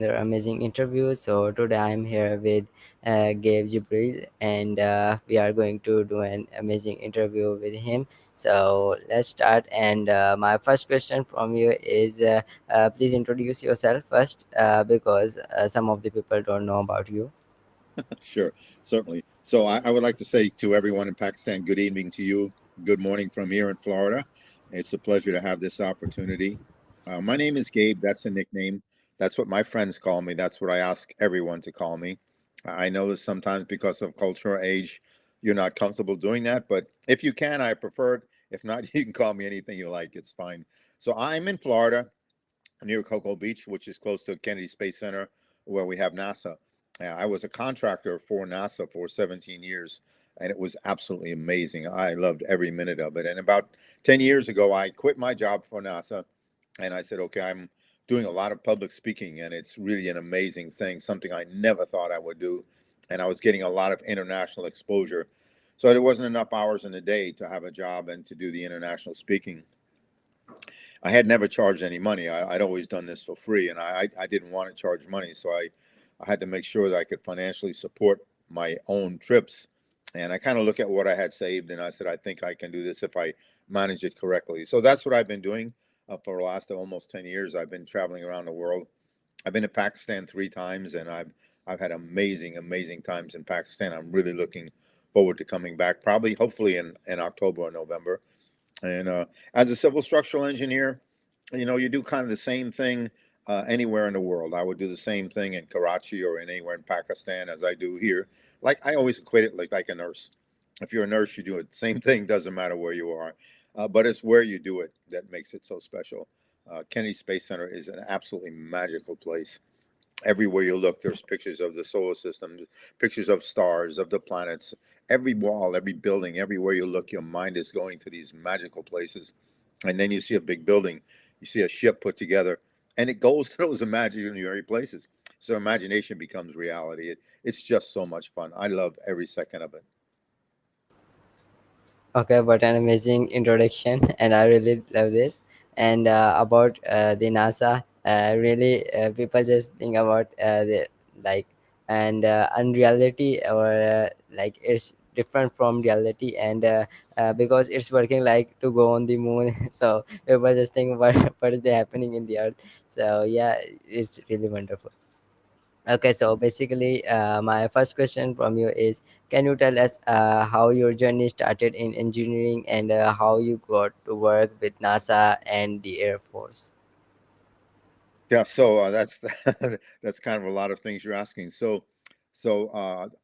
their amazing interview. So today I'm here with Gabe Gabrielle, and we are going to do an amazing interview with him. So let's start. And my first question from you is, please introduce yourself first, because some of the people don't know about you. Sure, certainly. So I would like to say to everyone in Pakistan, good evening to you. Good morning from here in Florida. It's a pleasure to have this opportunity. My name is Gabe. That's a nickname. That's what my friends call me. That's what I ask everyone to call me. I know that sometimes because of culture or age, you're not comfortable doing that, but if you can, I prefer it. If not, you can call me anything you like. It's fine. So I'm in Florida near Cocoa Beach, which is close to Kennedy Space Center, where we have NASA. I was a contractor for NASA for 17 years, and it was absolutely amazing. I loved every minute of it. And about 10 years ago, I quit my job for NASA, and I said, okay, I'm doing a lot of public speaking, and it's really an amazing thing, something I never thought I would do. And I was getting a lot of international exposure. So there wasn't enough hours in the day to have a job and to do the international speaking. I had never charged any money. I'd always done this for free, and I didn't want to charge money. So I had to make sure that I could financially support my own trips. And I kind of look at what I had saved, and I said, I think I can do this if I manage it correctly. So that's what I've been doing for the last almost 10 years. I've been traveling around the world. I've been to Pakistan 3 times, and I've had amazing, amazing times in Pakistan. I'm really looking forward to coming back, probably, hopefully in October or November. And as a civil structural engineer, you do kind of the same thing anywhere in the world. I would do the same thing in Karachi or in anywhere in Pakistan as I do here. Like I always equate it like a nurse. If you're a nurse, you do it. Same thing, doesn't matter where you are, but it's where you do it that makes it so special. Kennedy Space Center is an absolutely magical place. Everywhere you look, there's pictures of the solar system, pictures of stars, of the planets. Every wall, every building, everywhere you look, your mind is going to these magical places. And then you see a big building, you see a ship put together, and it goes to those imaginary places. So imagination becomes reality. It's just so much fun. I love every second of it. Okay, but an amazing introduction, and I really love this. And about the NASA, really, people just think about the like and unreality, or like it's different from reality, and because it's working like to go on the moon. So people just think what what is happening in the Earth. So yeah, it's really wonderful. Okay, so basically, my first question from you is, can you tell us how your journey started in engineering, and how you got to work with NASA and the Air Force? Yeah, so that's that's kind of a lot of things you're asking. So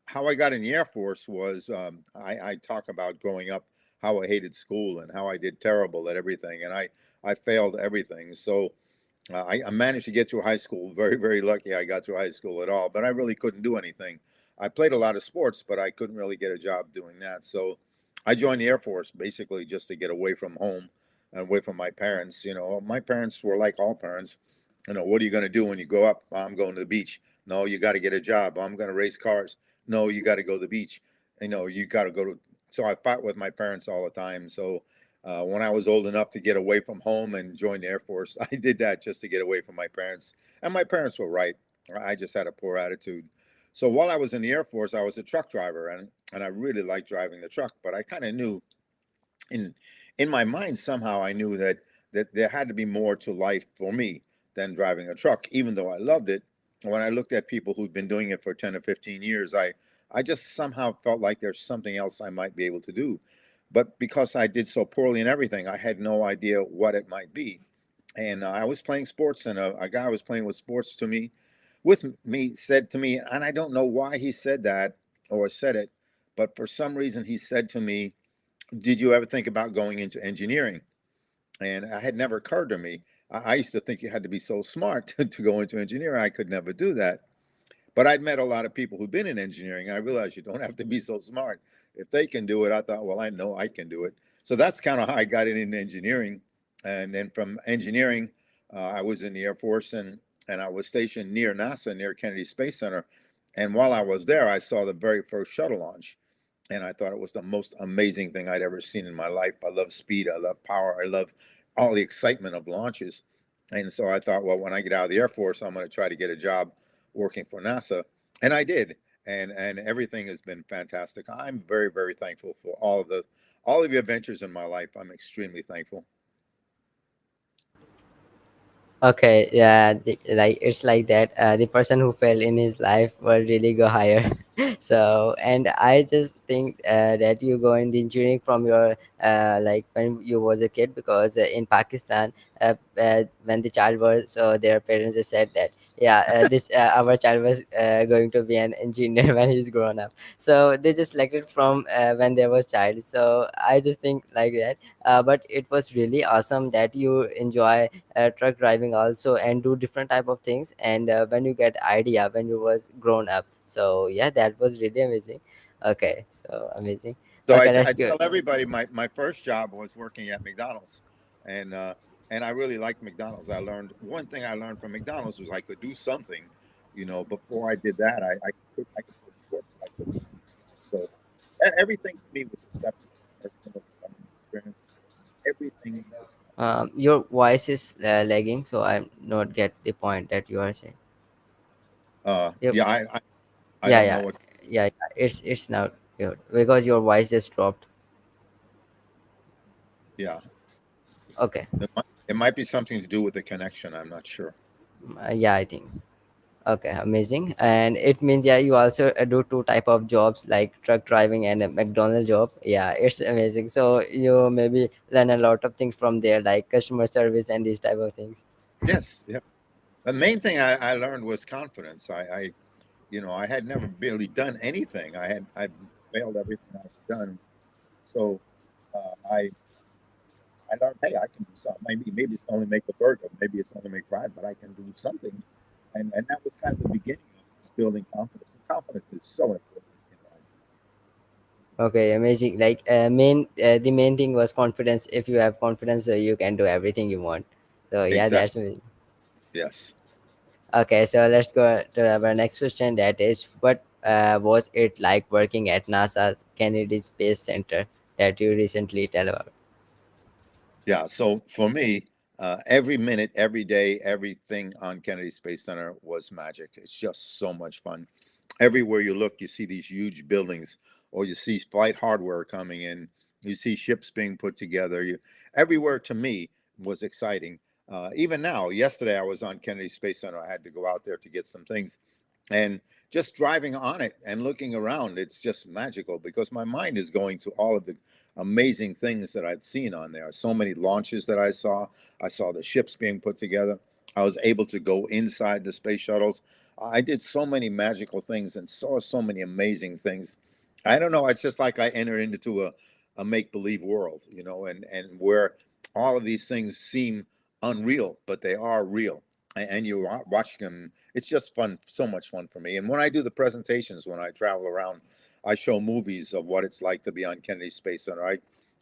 how I got in the Air Force was I talk about growing up, how I hated school and how I did terrible at everything, and I failed everything. So I managed to get through high school. Very, very lucky I got through high school at all, but I really couldn't do anything. I played a lot of sports, but I couldn't really get a job doing that. So I joined the Air Force basically just to get away from home and away from my parents. My parents were like all parents. What are you going to do when you grow up? I'm going to the beach. No, you got to get a job. I'm going to race cars. No, you got to go to the beach. You got to go to. So I fought with my parents all the time. So when I was old enough to get away from home and join the Air Force, I did that just to get away from my parents. And my parents were right. I just had a poor attitude. So while I was in the Air Force, I was a truck driver, and I really liked driving the truck. But I kind of knew in in my mind somehow I knew that there had to be more to life for me than driving a truck, even though I loved it. When I looked at people who'd been doing it for 10 or 15 years, I just somehow felt like there's something else I might be able to do. But because I did so poorly in everything, I had no idea what it might be. And I was playing sports, and a guy was playing with sports to me, with me, said to me, and I don't know why he said that or said it, but for some reason he said to me, did you ever think about going into engineering? And it had never occurred to me. I used to think you had to be so smart to go into engineering. I could never do that. But I'd met a lot of people who've been in engineering. I realized you don't have to be so smart. If they can do it, I thought, well, I know I can do it. So that's kind of how I got in engineering. And then from engineering, I was in the Air Force, and I was stationed near NASA, near Kennedy Space Center. And while I was there, I saw the very first shuttle launch. And I thought it was the most amazing thing I'd ever seen in my life. I love speed. I love power. I love all the excitement of launches. And so I thought, well, when I get out of the Air Force, I'm going to try to get a job working for NASA, and I did. And everything has been fantastic. I'm very, very thankful for all of the adventures in my life. I'm extremely thankful. Okay, yeah, like it's like that. The person who fell in his life will really go higher. So, and I just think that you go in the engineering from your like when you was a kid, because in Pakistan, when the child was, so their parents just said that yeah, this our child was going to be an engineer when he's grown up. So they just selected from when they was child. So I just think like that. But it was really awesome that you enjoy truck driving also and do different type of things, and when you get idea when you was grown up. So yeah, that was really amazing. Okay, so amazing. So Okay, that's I good. tell everybody my first job was working at McDonald's, and uh, and I really liked McDonald's. I learned one thing I learned from McDonald's was I could do something, before I did that, I could play sports. I could, so everything to me was a stepping stone. Everything was a learning experience. Everything was Your voice is lagging, so I'm not get the point that you are saying. Yep. yeah, I Yeah, don't know yeah, what. yeah, yeah. It's now good because your voice just dropped. Yeah, Okay. it might be something to do with the connection. I'm not sure. Yeah, I think. Okay, amazing. And it means yeah, you also do two type of jobs like truck driving and a McDonald's job. Yeah, it's amazing. So you maybe learn a lot of things from there, like customer service and these type of things. Yes, yeah. The main thing I learned was confidence. I had never really done anything. I failed everything I've done. So I learned, hey, I can do something. Maybe it's only make a burger, maybe it's only make fries, but I can do something. And that was kind of the beginning of building confidence. And confidence is so important in life. Okay, amazing. Like the main thing was confidence. If you have confidence, so you can do everything you want. So yeah, Exactly. that's amazing. Yes. Okay, so let's go to our next question. That is, what was it like working at NASA's Kennedy Space Center that you recently tell about? Yeah. So for me, every minute, every day, everything on Kennedy Space Center was magic. It's just so much fun. Everywhere you look, you see these huge buildings, or you see flight hardware coming in. You see ships being put together. Everywhere to me was exciting. Even now, yesterday I was on Kennedy Space Center. I had to go out there to get some things, and just driving on it and looking around, it's just magical because my mind is going to all of the amazing things that I'd seen on there. So many launches that I saw the ships being put together. I was able to go inside the space shuttles. I did so many magical things and saw so many amazing things. I don't know, it's just like I entered into a make-believe world, and where all of these things seem unreal, but they are real, and you are watching them. It's just fun, so much fun for me. And when I do the presentations, when I travel around, I show movies of what it's like to be on Kennedy Space Center.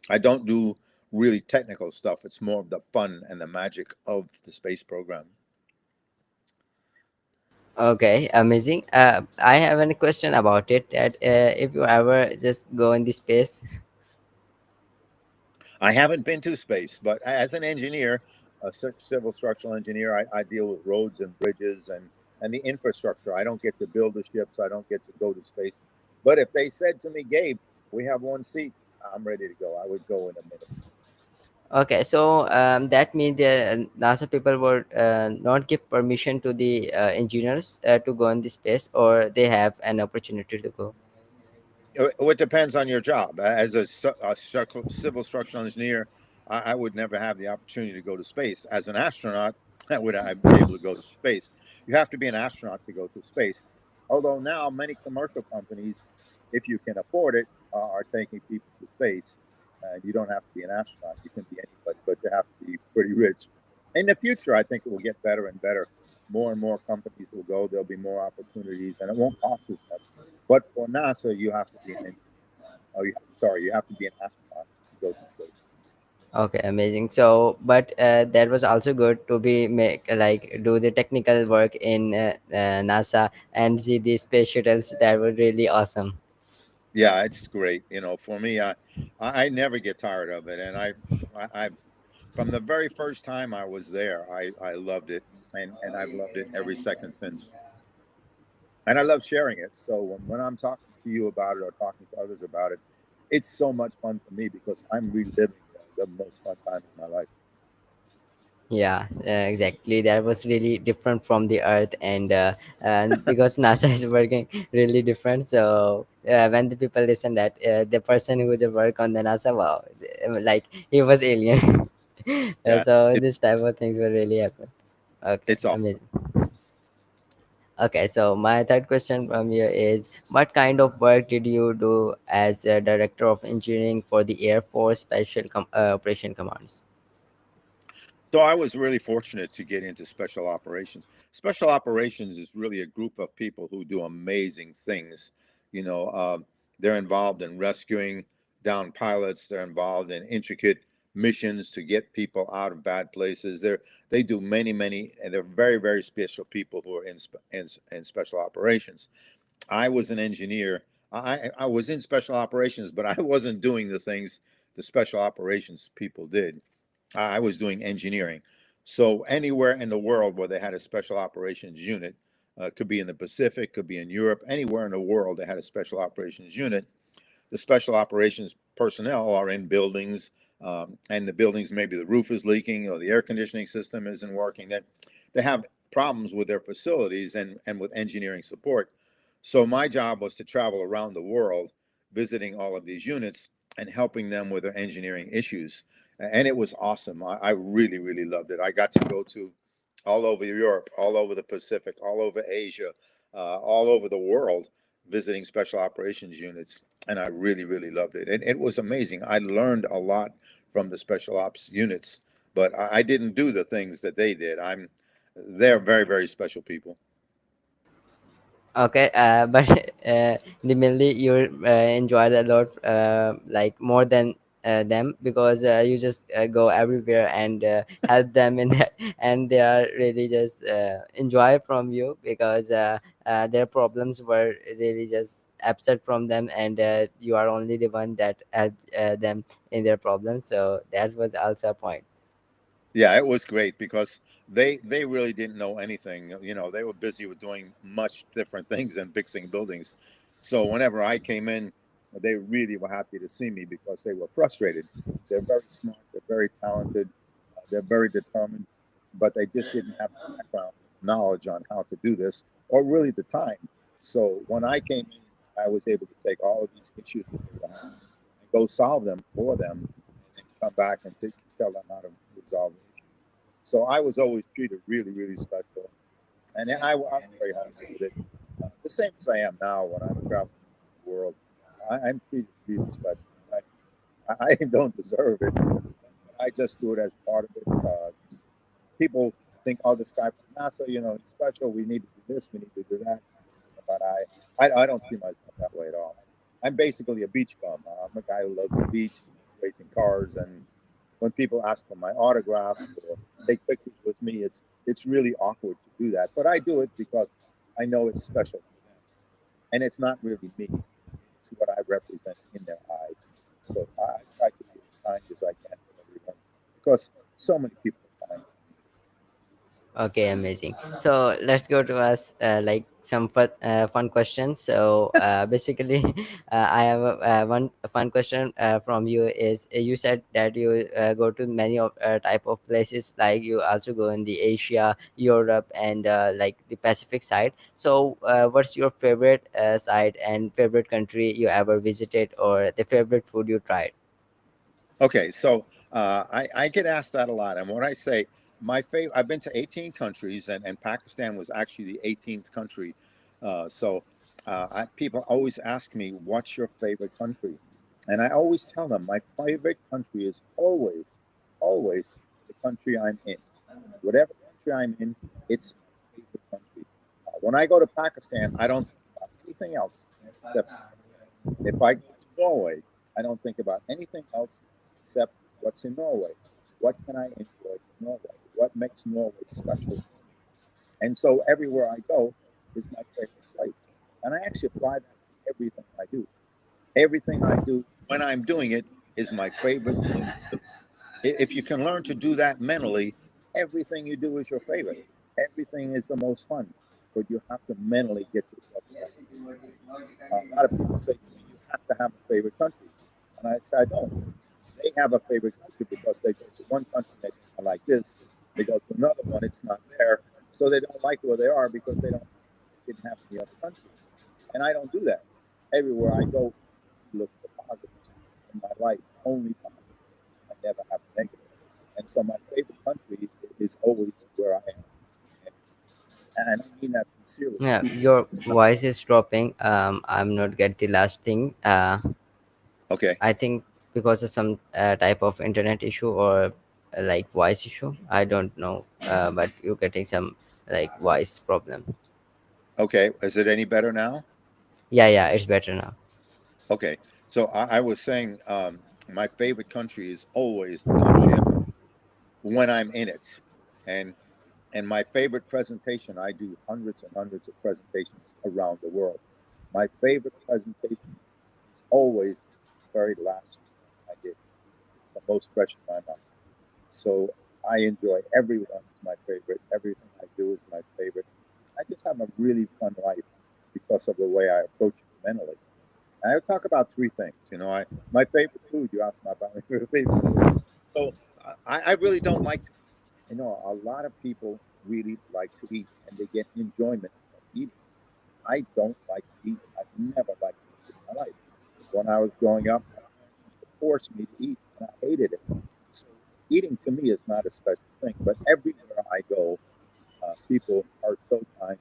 I don't do really technical stuff. It's more of the fun and the magic of the space program. Okay, amazing. I have a question about it. That if you ever just go in the space. I haven't been to space, but as an engineer, a civil structural engineer, I deal with roads and bridges and the infrastructure. I don't get to build the ships. I don't get to go to space. But if they said to me, Gabe, we have one seat, I'm ready to go. I would go in a minute. Okay, so that means the NASA people would not give permission to the engineers to go in the space, or they have an opportunity to go. It depends on your job. As a civil structural engineer, I would never have the opportunity to go to space. As an astronaut, I be able to go to space. You have to be an astronaut to go to space. Although now many commercial companies, if you can afford it, are taking people to space. You don't have to be an astronaut. You can be anybody, but you have to be pretty rich. In the future, I think it will get better and better. More and more companies will go. There'll be more opportunities, and it won't cost as much. But for NASA, you have to be an engineer. Oh, sorry, you have to be an astronaut to go to space. Okay, amazing. So, but that was also good to be make like do the technical work in NASA and see the space shuttles. That was really awesome. Yeah, it's great. For me, I never get tired of it, and I From the very first time I was there, I loved it, and I've loved it every second since. And I love sharing it. So when I'm talking to you about it or talking to others about it, it's so much fun for me because I'm reliving the most fun time of my life. Yeah, exactly. That was really different from the Earth, and because NASA is working really different. So when the people listen that the person who just work on the NASA, wow, like he was alien. Yeah, So this type of things will really happen. Okay, it's awesome. amazing. Okay, so my third question from you is, what kind of work did you do as a director of engineering for the Air Force Operation Commands? So I was really fortunate to get into special operations. Special operations is really a group of people who do amazing things. You know, they're involved in rescuing down pilots. They're involved in intricate missions to get people out of bad places. They do many, and they're very special people who are in special operations. I was an engineer. I was in special operations, but I wasn't doing the things the special operations people did. I was doing engineering. So anywhere in the world where they had a special operations unit, could be in the Pacific, could be in Europe, anywhere in the world they had a special operations unit. The special operations personnel are in buildings, and the buildings, maybe the roof is leaking or the air conditioning system isn't working. That they have problems with their facilities and with engineering support. So my job was to travel around the world, visiting all of these units and helping them with their engineering issues. And it was awesome. I really loved it. I got to go to all over Europe, all over the Pacific, all over Asia, all over the world, visiting special operations units, and I really loved it. And it was amazing. I learned a lot from the special ops units, but I didn't do the things that they did. They're very special people. Okay, but the mainly you enjoyed a lot, like more than them, because you just go everywhere and help them in that, and they are really just enjoy from you, because their problems were really just upset from them, and you are only the one that helped them in their problems. So that was also a point. Yeah, it was great because they really didn't know anything. You know, they were busy with doing much different things than fixing buildings. So whenever I came in, they really were happy to see me because they were frustrated. They're very smart, they're very talented, they're very determined, but they just didn't have the background knowledge on how to do this or really the time. So when I came in, I was able to take all of these issues that they were having and go solve them for them, and then come back and tell them how to resolve the issue. So I was always treated really special, and I was very happy with it. The same as I am now when I'm traveling the world. I'm treated really special. I don't deserve it. I just do it as part of it. People think, oh, this guy from NASA, you know, he's special. We need to do this. We need to do that. But I don't see myself that way at all. I'm basically a beach bum. I'm a guy who loves the beach, racing cars, and when people ask for my autographs or take pictures with me, it's really awkward to do that. But I do it because I know it's special for them, and it's not really me. It's what I represent in their eyes. So I try to be as kind as I can with everyone because so many people are kind. Okay, amazing. So let's go to us like some fun questions. So basically, I have one fun question from you. Is you said that you go to many of type of places, like you also go in the Asia, Europe, and like the Pacific side. So what's your favorite side and favorite country you ever visited, or the favorite food you tried? Okay, so I get asked that a lot, and what I say, my favorite, I've been to 18 countries, and Pakistan was actually the 18th country. People always ask me, "What's your favorite country?" And I always tell them my favorite country is always the country I'm in. Whatever country I'm in, it's my favorite country. When I go to Pakistan, I don't think about anything else except Pakistan. If I go to Norway, I don't think about anything else except what's in Norway. What can I enjoy in Norway? What makes Norway special for me? And so everywhere I go is my favorite place. And I actually apply that to everything I do. Everything I do, when I'm doing it, is my favorite thing to do. If you can learn to do that mentally, everything you do is your favorite. Everything is the most fun, but you have to mentally get yourself to that. A lot of people say to me, "You have to have a favorite country," and I say, "I don't." They have a favorite country because they go to one country, they think, "I like this." They go to another one, it's not there, so they don't like where they are because didn't have any other country. And I don't do that. Everywhere I go, look for positives in my life, only positives. I never have a negative. And so my favorite country is always where I am. And I mean that sincerely. Yeah, your It's not voice is dropping. I'm not get the last thing. okay. I think because of some type of internet issue or like voice issue. I don't know, but you're getting some like voice problem. Okay. Is it any better now? Yeah, yeah, it's better now. Okay. So I was saying my favorite country is always the country when I'm in it. And and my favorite presentation, I do hundreds and hundreds of presentations around the world. My favorite presentation is always the very last one I did. It's the most fresh in my mind. So I enjoy everyone is my favorite. Everything I do is my favorite. I just have a really fun life because of the way I approach it mentally. And I talk about three things. I my favorite food. You asked me about my favorite food. So I really don't like to. A lot of people really like to eat and they get enjoyment from eating. I don't like to eat. I've never liked to eat in my life. When I was growing up, my parents used to force me to eat, and I hated it. So eating to me is not a special thing. But everywhere I go, people are so kind.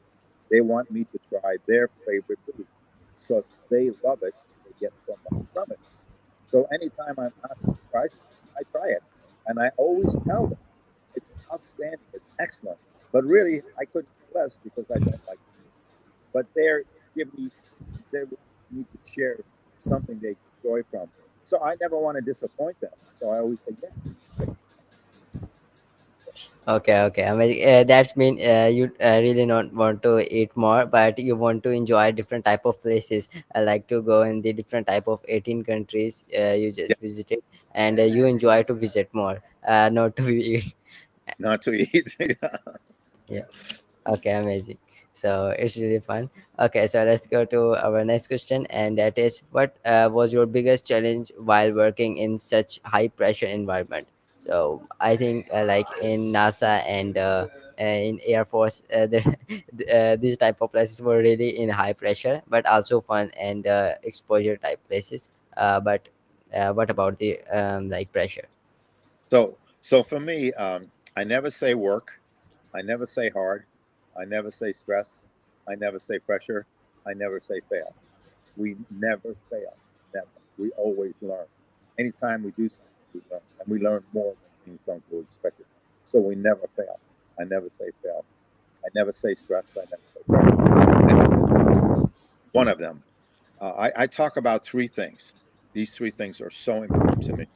They want me to try their favorite food because they love it and they get so much from it. So anytime I'm asked to try something, I try it. And I always tell them it's outstanding, it's excellent. But really, I couldn't care less because I don't like to eat. But they're wanting me to share something they enjoy from. So I never want to disappoint them. So I always say, yeah, it's great. Okay, okay. I mean, that's mean you really not want to eat more, but you want to enjoy different type of places. I like to go in the different type of 18 countries you Yeah, just visited, and you enjoy to visit more, not to eat. not too easy. Yeah. Okay, amazing. So it's really fun. Okay, so let's go to our next question, and that is, what was your biggest challenge while working in such high pressure environment? So I think like in NASA and in Air Force, these type of places were really in high pressure, but also fun and exposure type places. But what about the like pressure? So for me, I never say work. I never say hard. I never say stress. I never say pressure. I never say fail. We never fail. Never. We always learn. Anytime we do something, we learn. And we learn more when things don't go expected. So we never fail. I never say fail. I never say stress. I never say pressure. I don't say one of them. I talk about three things. These three things are so important to me.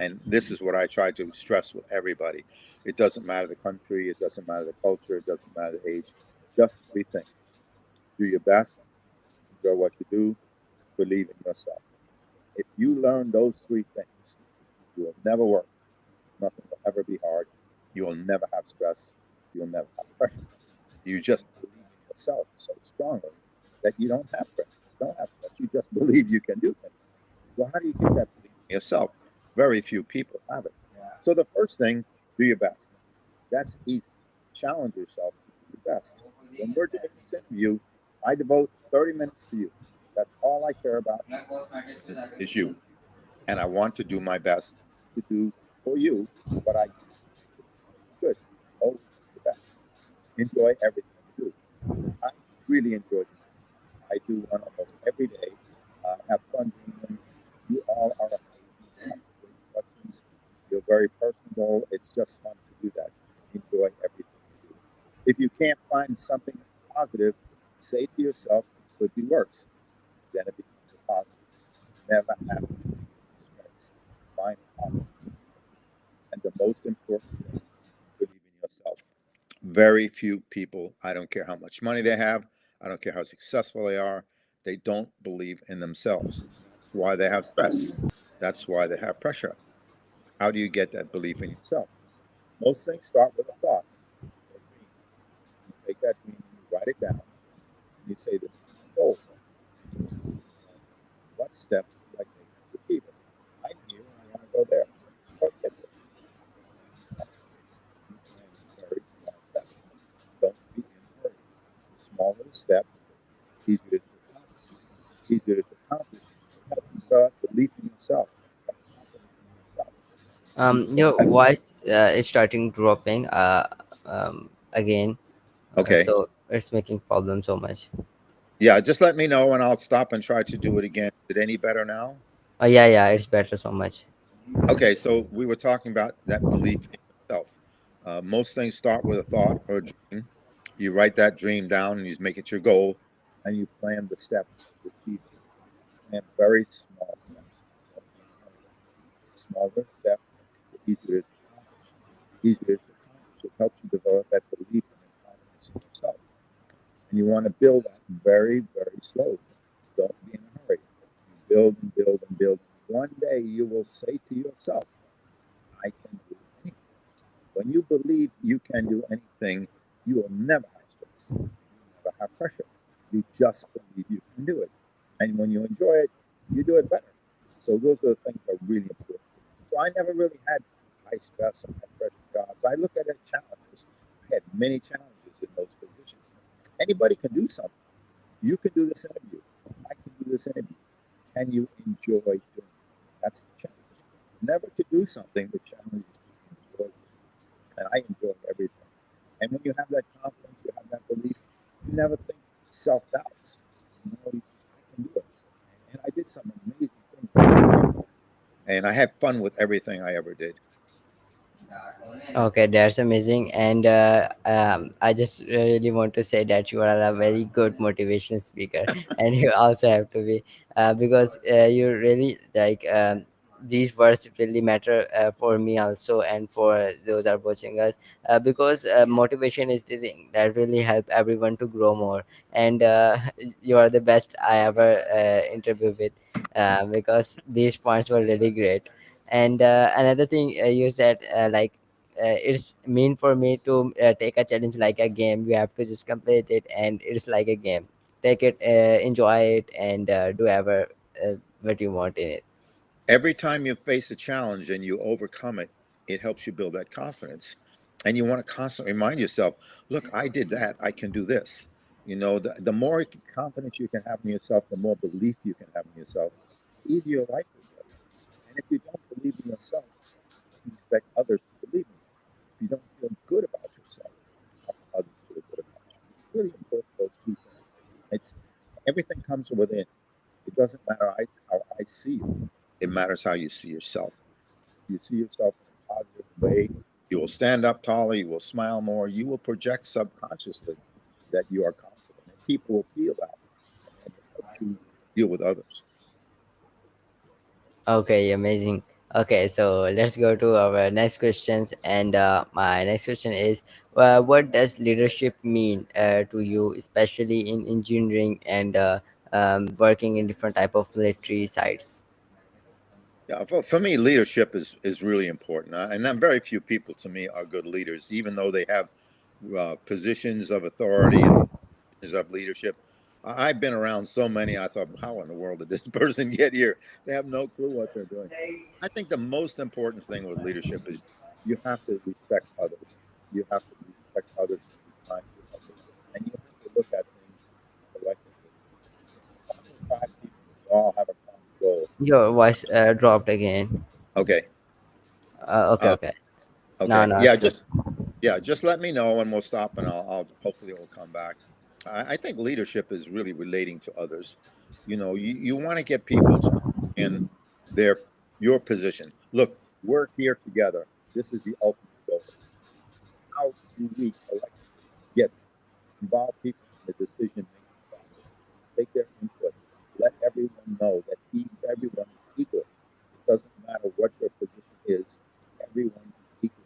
And this is what I try to stress with everybody. It doesn't matter the country, it doesn't matter the culture, it doesn't matter the age. Just three things. Do your best, enjoy what you do, believe in yourself. If you learn those three things, you will never work. Nothing will ever be hard. You will never have stress. You'll never have pressure. You just believe in yourself so strongly that you don't have pressure. You don't have stress. You just believe you can do things. Well, how do you get that belief in yourself? Very few people have it. So the first thing, do your best. That's easy. Challenge yourself to do your best. When we're doing this interview, I devote 30 minutes to you. That's all I care about. Is you. And I want to do my best to do for you what I can to make you good. Always do your best. Enjoy everything you do. I really enjoy these interviews. I do one almost every day. Have fun doing them. You all are amazing. You ask great questions. You're very personable. It's just fun to do that. Enjoy everything you do. If you can't find something positive, say to yourself, it could be worse. Then it becomes a positive. Never have negative strengths. Find positives. And the most important thing, believe in yourself. Very few people, I don't care how much money they have, I don't care how successful they are, they don't believe in themselves. That's why they have stress. That's why they have pressure. How do you get that belief in yourself? Most things start with a thought or a dream. You take that dream and you write it down and you say, "This is my goal." And what steps do I take to achieve it? I'm here and I want to go there. Or get there. Start small. You plan very small steps. Don't be in a hurry. The smaller the steps, the easier it is to accomplish. The easier it is to accomplish, it helps you develop belief in yourself, that confidence in yourself. You Your drive. voice is starting dropping again, Okay. so it's making problem so much. Yeah, just let me know and I'll stop and try to do it again. Is it any better now? Yeah, yeah, it's better so much. Okay, so we were talking about that belief in yourself. Most things start with a thought or a dream. You write that dream down and you make it your goal, and you plan the steps to achieve it. Plan very small steps. Don't be in a hurry. The smaller the step, the easier it is to accomplish. The easier it is to accomplish. It helps you develop that belief and that confidence in yourself. And you want to build that very, very slowly. Don't be in a hurry. You build and build and build. One day you will say to yourself, I can do anything. When you believe you can do anything, you will never have stress. You will never have pressure. You just believe you can do it. And when you enjoy it, you do it better. So those are the things that are really important to me. So I never really had high stress and high pressure jobs. I look at it as challenges. I had many challenges in those positions. Anybody can do something. You can do this interview. I can do this interview. Can you enjoy doing it? That's the challenge. Never to do something, the challenge is to enjoy doing it. And I enjoy everything. And when you have that confidence, you have that belief, you never think self doubts. You just, I can do it. And I did some amazing things in my career. And I had fun with everything I ever did. Okay, that's amazing. And I just really want to say that you are a very good motivation speaker, and you also have to be because you really like these words really matter for me also, and for those are watching us because motivation is the thing that really help everyone to grow more. And you are the best I ever interviewed with because these points were really great. And another thing you said it's mean for me to take a challenge like a game. You have to just complete it, and it's like a game. Take it, enjoy it, and do ever what you want in it. Every time you face a challenge and you overcome it, it helps you build that confidence. And you want to constantly remind yourself, look, I did that. I can do this. The more confidence you can have in yourself, the more belief you can have in yourself, the easier life will get. And if you don't believe in yourself, how can you expect others to believe in you? If you don't feel good about yourself, how can others feel good about you? It's really important, those two things. It's everything comes from within. It doesn't matter how I see you. It matters how you see yourself. If you see yourself in a positive way, you will stand up taller, you will smile more, you will project subconsciously that you are confident, and people will feel that, and it helps you deal with others. Okay, amazing. Okay, so let's go to our next questions. And my next question is, what does leadership mean to you, especially in engineering and working in different type of military sites? Yeah, for me, leadership is really important, and not very few people to me are good leaders, even though they have positions of authority and positions of leadership. I've been around so many. I thought, how in the world did this person get here? They have no clue what they're doing. I think the most important thing with leadership is you have to respect others. You have to respect others and be kind to others, and you have to look at things collectively. If I'm with five people, we all have a common goal. Your voice dropped again. Okay. Okay, Uh, okay. No, okay. no, Yeah. it's good. Just let me know and we'll stop and I'll hopefully it will come back. I think leadership is really relating to others. You want to get people to understand their your position. Look, we're here together. This is the ultimate goal. How do we collectively get there? Involve people in the decision making process. Take their input. Let everyone know that everyone is equal. It doesn't matter what your position is. Everyone is equal.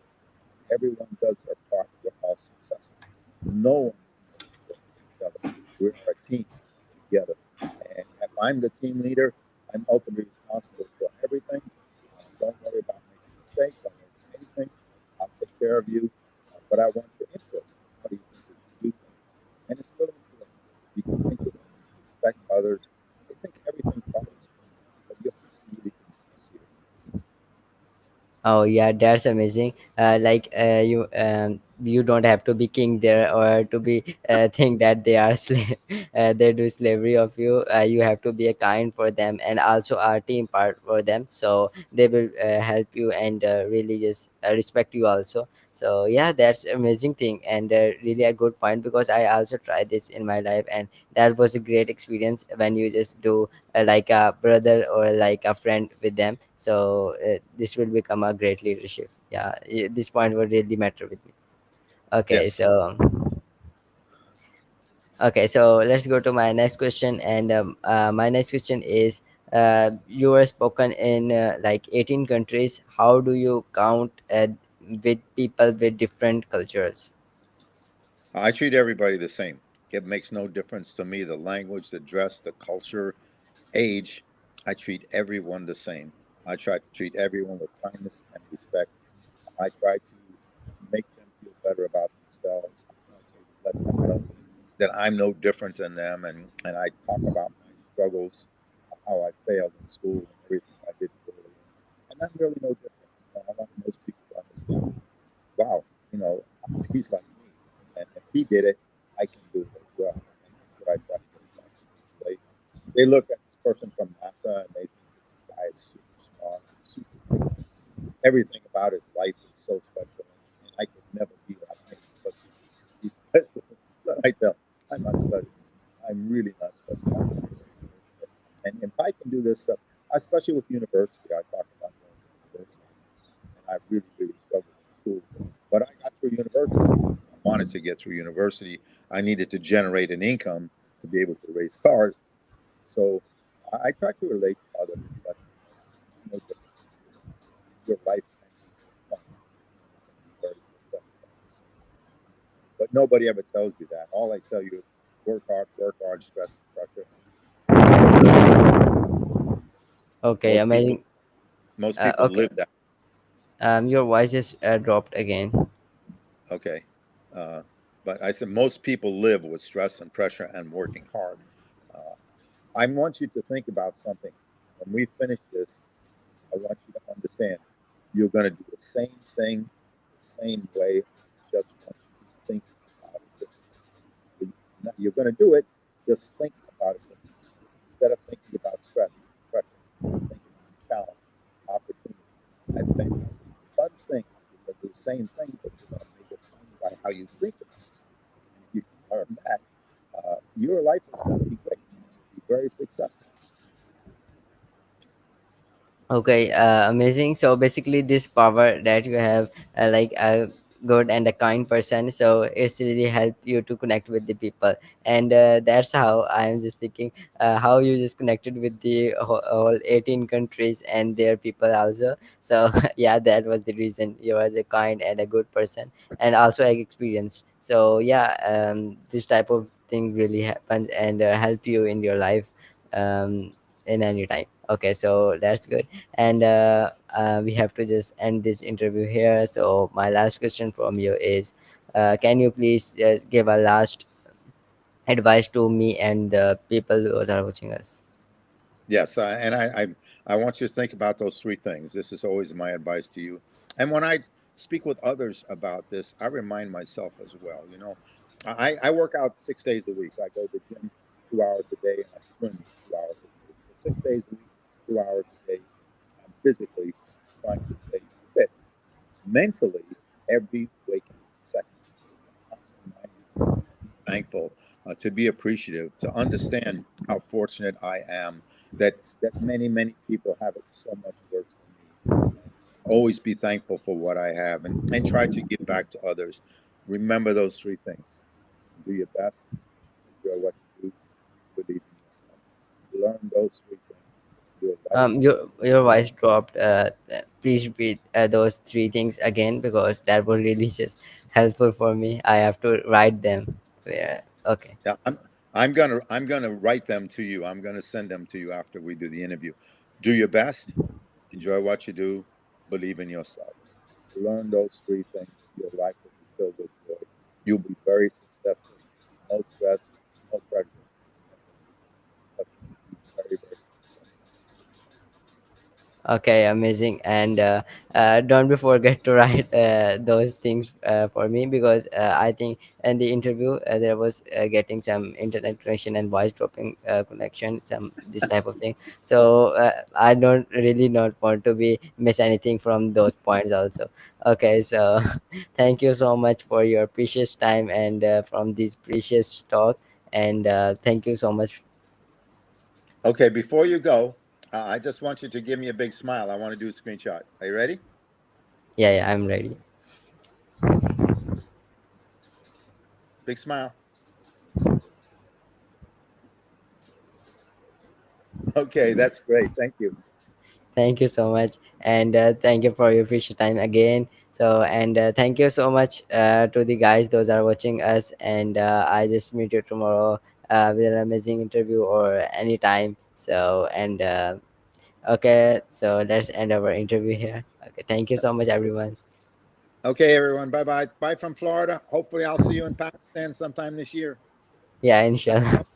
Everyone does their part. We're all successful. No one is more important than each other. We're a team together. And if I'm the team leader, I'm ultimately responsible for everything. Don't worry about making mistake, don't make anything. I'll take care of you, but I want your input. How do you think we should do things? And it's really important. You can think of others, respect others. I think everything follows from that, but you have to really be sincere. Oh yeah, that's amazing. You don't have to be king there or to be think that they are slave. They do slavery of you. You have to be a kind for them and also a team part for them. So they will help you and really just respect you also. So yeah, that's amazing thing and really a good point because I also tried this in my life and that was a great experience when you just do like a brother or like a friend with them. So this will become a great leadership. Yeah, this point will really matter with me. Okay, Yes. so let's go to my next question. And my next question is, you are spoken in like 18 countries. How do you count with people with different cultures? I treat everybody the same. It makes no difference to me the language, the dress, the culture, age. I treat everyone the same. I try to treat everyone with kindness and respect. I try to make them feel better about themselves. I try to let them know that I'm no different than them, and I talk about my struggles, how I failed in school and everything I did poorly. And I'm really no different. I want most people to understand, wow, you know, he's like me. And if he did it, I can do it as well. And that's what I try to get across to people. They look at this person from NASA and they think this guy is super smart, super brilliant. Everything about his life is so special, and I could never be like him because he's special. But I tell him, I'm not special. I'm really not special. I'm just very ordinary. And if I can do this stuff, especially with university, I talk about going to university, and I really, really struggled in school. But I got through university because I wanted to get through university. I needed to generate an income to be able to raise cars. So I try to relate to others and let them know you're no different than you, and your life can be very fun, and you can be very successful at the same time. But nobody ever tells you that. All I tell you is work hard, stress and pressure, and you'll get there. Okay, Most people, amazing. most people Okay, live that. your voice is dropped again. Okay, uh, but I said most people live with stress and pressure and working hard. Uh, I want you to think about something. When we finish this, I want you to understand you're going to do the same thing the same way. I just want you to think about it differently. You're going to do it, just think about it differently. Instead of thinking about stress, pressure, think about challenge, opportunity, adventure, fun things. You're going to do the same thing, but you're going to make it fun by how you think about it. And if you can learn that, your life is going to be great. You'll be very successful. Okay, amazing. So basically, this power that you have, like a good and a kind person, so it's really help you to connect with the people, and that's how I am just thinking how you just connected with the whole 18 countries and their people also. So yeah, that was the reason you was a kind and a good person, and also experience. So yeah, this type of thing really happens and help you in your life. In any time. Okay, so that's good. And we have to just end this interview here. So my last question from you is, can you please give a last advice to me and the people who are watching us? Yes, I want you to think about those three things. This is always my advice to you. And when I speak with others about this, I remind myself as well. You know, I work out 6 days a week. I go to the gym 2 hours a day, and I swim 2 hours a day. So 6 days a week, 2 hours a day. I'm physically trying to stay fit. Mentally, every waking second, I'm constantly reminding myself to be thankful, to be appreciative, to understand how fortunate I am that many people have it so much worse than me, and always be thankful for what I have, and try to give back to others. Remember those three things: do your best, enjoy what you do, believe in yourself. Learn those three things. Your life will be Your voice dropped. Please repeat those three things again because that was really just helpful for me. I have to write them. Yeah. Okay. Yeah, I'm gonna write them to you. I'm gonna send them to you after we do the interview. Do your best, enjoy what you do, believe in yourself. Learn those three things. Your life will be filled with joy. You'll be very successful. No stress, no pressure, nothing. But you'll be very, very successful. Okay, amazing. And don't be forget to write those things for me, because I think in the interview there was getting some internet connection and voice dropping connection, some this type of thing. So I don't really not want to be miss anything from those points also. Okay, so thank you so much for your precious time and from this precious talk. And thank you so much. Okay, before you go, I just want you to give me a big smile. I want to do a screenshot. Are you ready? Yeah, yeah, I'm ready. Big smile. Okay, that's great. Thank you. Thank you so much, and thank you for your precious time again. So, and thank you so much to the guys those are watching us. And I just meet you tomorrow with an amazing interview or anytime. So, and okay, so let's end our interview here. Okay, thank you so much, everyone. Okay, everyone. Bye bye. Bye from Florida. Hopefully, I'll see you in Pakistan sometime this year. Yeah, inshallah.